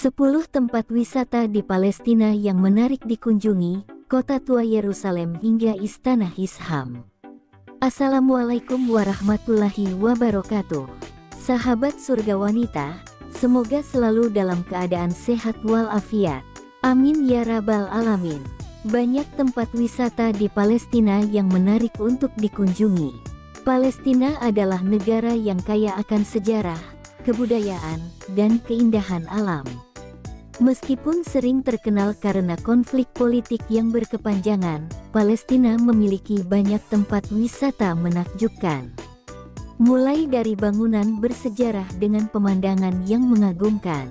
10 tempat wisata di Palestina yang menarik dikunjungi, Kota Tua Yerusalem hingga Istana Hisham. Assalamualaikum warahmatullahi wabarakatuh. Sahabat surga wanita, semoga selalu dalam keadaan sehat walafiat. Amin ya rabbal alamin. Banyak tempat wisata di Palestina yang menarik untuk dikunjungi. Palestina adalah negara yang kaya akan sejarah, kebudayaan, dan keindahan alam. Meskipun sering terkenal karena konflik politik yang berkepanjangan, Palestina memiliki banyak tempat wisata menakjubkan. Mulai dari bangunan bersejarah dengan pemandangan yang mengagumkan.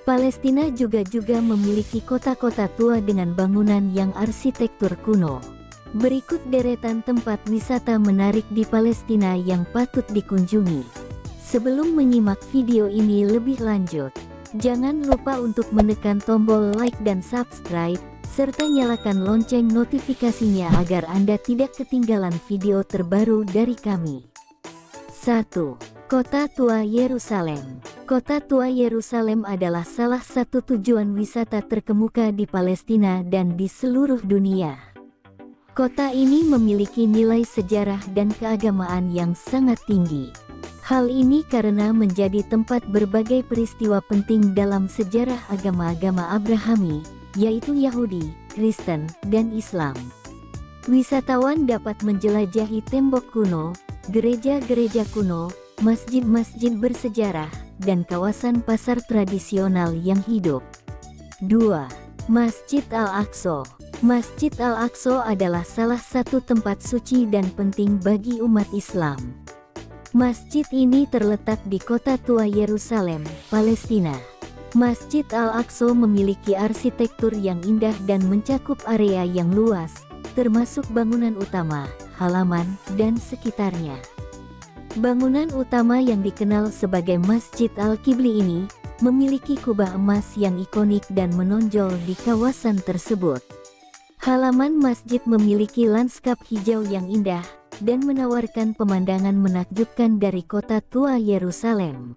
Palestina juga memiliki kota-kota tua dengan bangunan yang arsitektur kuno. Berikut deretan tempat wisata menarik di Palestina yang patut dikunjungi. Sebelum menyimak video ini lebih lanjut, jangan lupa untuk menekan tombol like dan subscribe, serta nyalakan lonceng notifikasinya agar Anda tidak ketinggalan video terbaru dari kami. 1. Kota Tua Yerusalem. Kota Tua Yerusalem adalah salah satu tujuan wisata terkemuka di Palestina dan di seluruh dunia. Kota ini memiliki nilai sejarah dan keagamaan yang sangat tinggi. Hal ini karena menjadi tempat berbagai peristiwa penting dalam sejarah agama-agama Abrahami, yaitu Yahudi, Kristen, dan Islam. Wisatawan dapat menjelajahi tembok kuno, gereja-gereja kuno, masjid-masjid bersejarah, dan kawasan pasar tradisional yang hidup. 2. Masjid Al-Aqsa. Masjid Al-Aqsa adalah salah satu tempat suci dan penting bagi umat Islam. Masjid ini terletak di Kota Tua Yerusalem, Palestina. Masjid Al-Aqsa memiliki arsitektur yang indah dan mencakup area yang luas, termasuk bangunan utama, halaman, dan sekitarnya. Bangunan utama yang dikenal sebagai Masjid Al-Qibli ini, memiliki kubah emas yang ikonik dan menonjol di kawasan tersebut. Halaman masjid memiliki lanskap hijau yang indah, dan menawarkan pemandangan menakjubkan dari Kota Tua Yerusalem.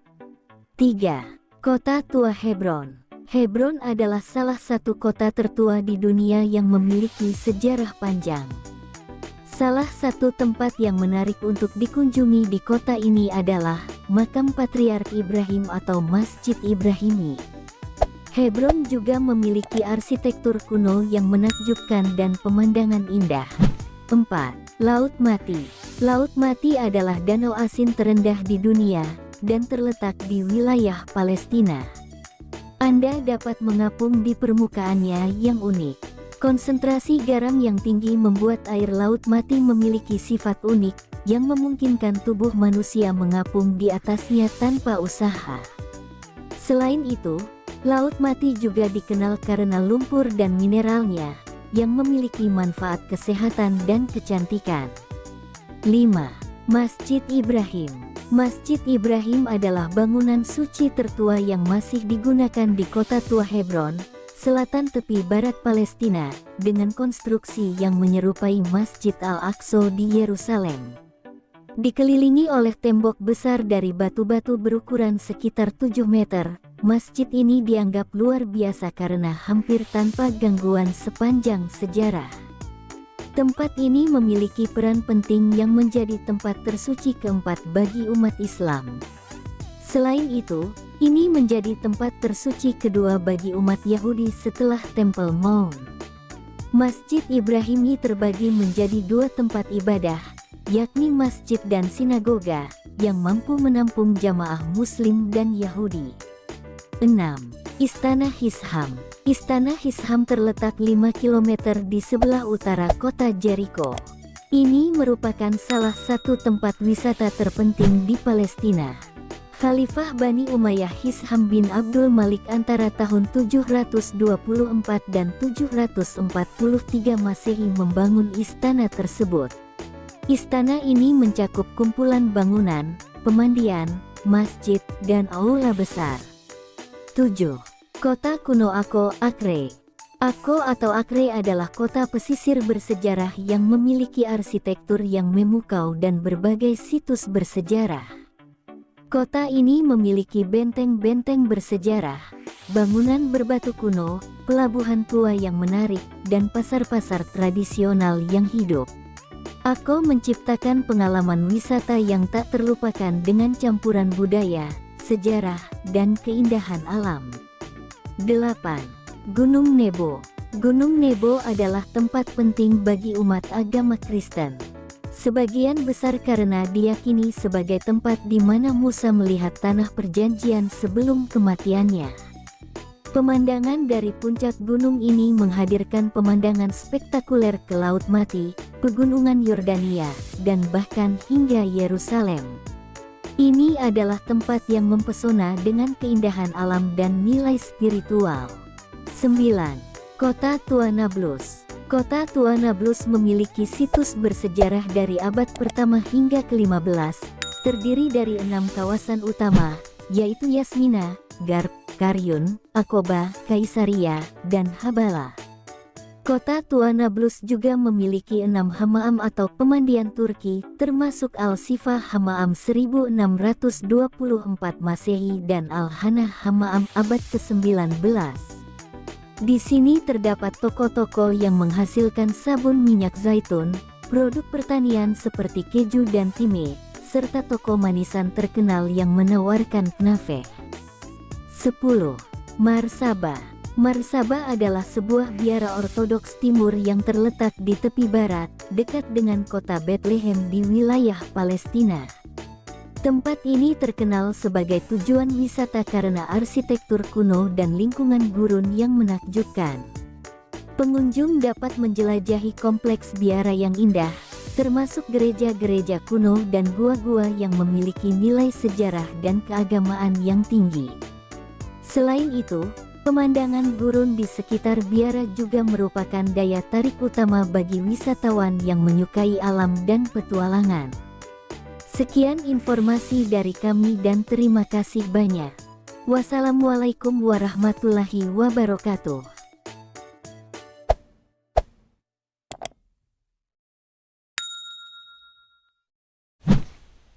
3. Kota Tua Hebron. Hebron adalah salah satu kota tertua di dunia yang memiliki sejarah panjang. Salah satu tempat yang menarik untuk dikunjungi di kota ini adalah makam Patriark Ibrahim atau Masjid Ibrahimi. Hebron juga memiliki arsitektur kuno yang menakjubkan dan pemandangan indah. 4. Laut Mati. Laut Mati adalah danau asin terendah di dunia, dan terletak di wilayah Palestina. Anda dapat mengapung di permukaannya yang unik. Konsentrasi garam yang tinggi membuat air Laut Mati memiliki sifat unik, yang memungkinkan tubuh manusia mengapung di atasnya tanpa usaha. Selain itu, Laut Mati juga dikenal karena lumpur dan mineralnya, yang memiliki manfaat kesehatan dan kecantikan. 5. Masjid Ibrahim. Masjid Ibrahim adalah bangunan suci tertua yang masih digunakan di Kota Tua Hebron, selatan tepi barat Palestina, dengan konstruksi yang menyerupai Masjid Al-Aqsa di Yerusalem. Dikelilingi oleh tembok besar dari batu-batu berukuran sekitar 7 meter, masjid ini dianggap luar biasa karena hampir tanpa gangguan sepanjang sejarah. Tempat ini memiliki peran penting yang menjadi tempat tersuci keempat bagi umat Islam. Selain itu, ini menjadi tempat tersuci kedua bagi umat Yahudi setelah Temple Mount. Masjid Ibrahimi terbagi menjadi dua tempat ibadah, yakni masjid dan sinagoga, yang mampu menampung jamaah Muslim dan Yahudi. 6. Istana Hisham. Istana Hisham terletak 5 km di sebelah utara kota Jericho. Ini merupakan salah satu tempat wisata terpenting di Palestina. Khalifah Bani Umayyah Hisham bin Abdul Malik antara tahun 724 dan 743 Masehi membangun istana tersebut. Istana ini mencakup kumpulan bangunan, pemandian, masjid, dan aula besar. 7. Kota kuno Akko, Acre. Akko atau Acre adalah kota pesisir bersejarah yang memiliki arsitektur yang memukau dan berbagai situs bersejarah. Kota ini memiliki benteng-benteng bersejarah, bangunan berbatu kuno, pelabuhan tua yang menarik, dan pasar-pasar tradisional yang hidup. Ako menciptakan pengalaman wisata yang tak terlupakan dengan campuran budaya, sejarah, dan keindahan alam. 8. Gunung Nebo. Gunung Nebo adalah tempat penting bagi umat agama Kristen. Sebagian besar karena diyakini sebagai tempat di mana Musa melihat tanah perjanjian sebelum kematiannya. Pemandangan dari puncak gunung ini menghadirkan pemandangan spektakuler ke Laut Mati, pegunungan Yordania, dan bahkan hingga Yerusalem. Ini adalah tempat yang mempesona dengan keindahan alam dan nilai spiritual. 9. Kota Tua Nablus. Kota Tua Nablus memiliki situs bersejarah dari abad pertama hingga ke-15, terdiri dari 6 kawasan utama, yaitu Yasmina, Garb, Karyun, Akoba, Kaisaria, dan Habala. Kota Tua Nablus juga memiliki 6 hammam atau pemandian Turki, termasuk Al-Sifa Hammam 1624 Masehi dan Al-Hana Hammam abad ke-19. Di sini terdapat toko-toko yang menghasilkan sabun minyak zaitun, produk pertanian seperti keju dan time, serta toko manisan terkenal yang menawarkan knafe. 10. Marsaba. Marsaba adalah sebuah biara Ortodoks Timur yang terletak di tepi barat, dekat dengan kota Bethlehem di wilayah Palestina. Tempat ini terkenal sebagai tujuan wisata karena arsitektur kuno dan lingkungan gurun yang menakjubkan. Pengunjung dapat menjelajahi kompleks biara yang indah, termasuk gereja-gereja kuno dan gua-gua yang memiliki nilai sejarah dan keagamaan yang tinggi. Selain itu, pemandangan gurun di sekitar biara juga merupakan daya tarik utama bagi wisatawan yang menyukai alam dan petualangan. Sekian informasi dari kami dan terima kasih banyak. Wassalamualaikum warahmatullahi wabarakatuh.